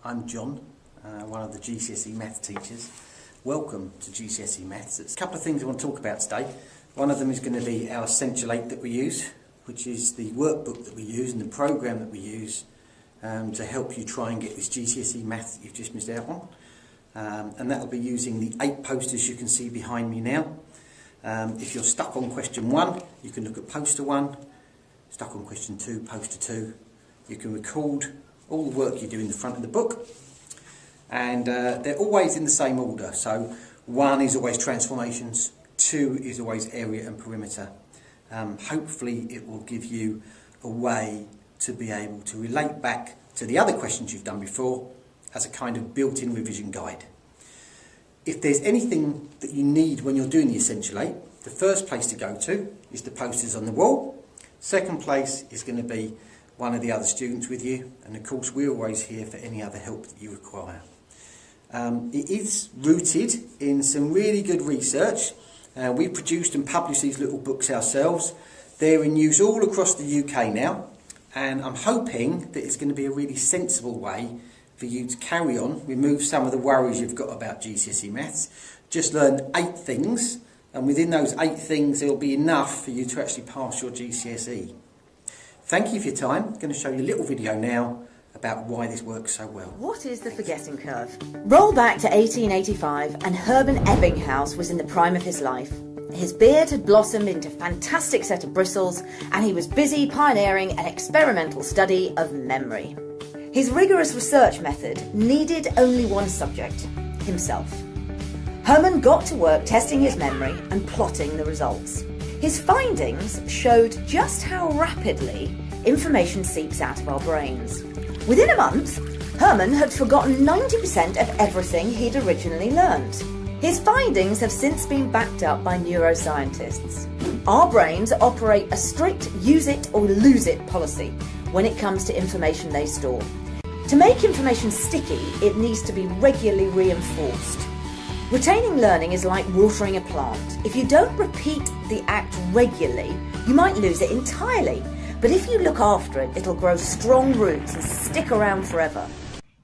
I'm John, one of the GCSE math teachers. Welcome to GCSE Maths. There's a couple of things I want to talk about today. One of them is going to be our Essential 8 that we use, which is the workbook that we use and the programme that we use to help you try and get this GCSE maths that you've just missed out on. And that will be using the 8 posters you can see behind me now. If you're stuck on question 1, you can look at poster 1. Stuck on question 2, poster 2. You can record all the work you do in the front of the book. And they're always in the same order. So 1 is always transformations, 2 is always area and perimeter. Hopefully it will give you a way to be able to relate back to the other questions you've done before as a kind of built-in revision guide. If there's anything that you need when you're doing the Essential 8, the first place to go to is the posters on the wall. Second place is going to be one of the other students with you, and of course we're always here for any other help that you require. It is rooted in some really good research. We produced and published these little books ourselves. They're in use all across the UK now, and I'm hoping that it's going to be a really sensible way for you to carry on, remove some of the worries you've got about GCSE Maths. Just learn 8 things, and within those 8 things there will be enough for you to actually pass your GCSE. Thank you for your time. I'm going to show you a little video now about why this works so well. What is the forgetting curve? Roll back to 1885 and Herman Ebbinghaus was in the prime of his life. His beard had blossomed into a fantastic set of bristles and he was busy pioneering an experimental study of memory. His rigorous research method needed only one subject, himself. Herman got to work testing his memory and plotting the results. His findings showed just how rapidly information seeps out of our brains. Within a month, Herman had forgotten 90% of everything he'd originally learned. His findings have since been backed up by neuroscientists. Our brains operate a strict use it or lose it policy when it comes to information they store. To make information sticky, it needs to be regularly reinforced. Retaining learning is like watering a plant. If you don't repeat the act regularly, you might lose it entirely. But if you look after it, it'll grow strong roots and stick around forever.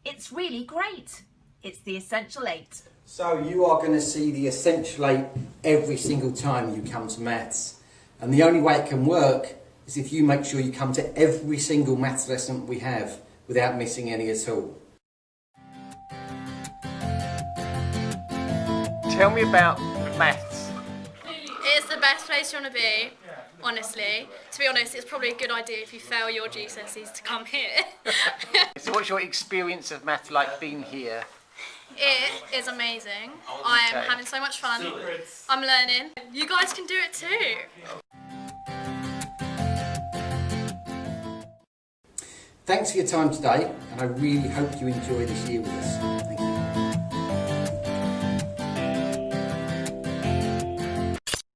It's really great. It's the Essential 8. So you are going to see the Essential 8 every single time you come to maths. And the only way it can work is if you make sure you come to every single maths lesson we have without missing any at all. Tell me about maths. It's the best place you want to be, honestly. To be honest, it's probably a good idea if you fail your GCSEs to come here. So what's your experience of maths like being here? It is amazing. I am having so much fun. I'm learning. You guys can do it too. Thanks for your time today, and I really hope you enjoy this year with us. Thank you.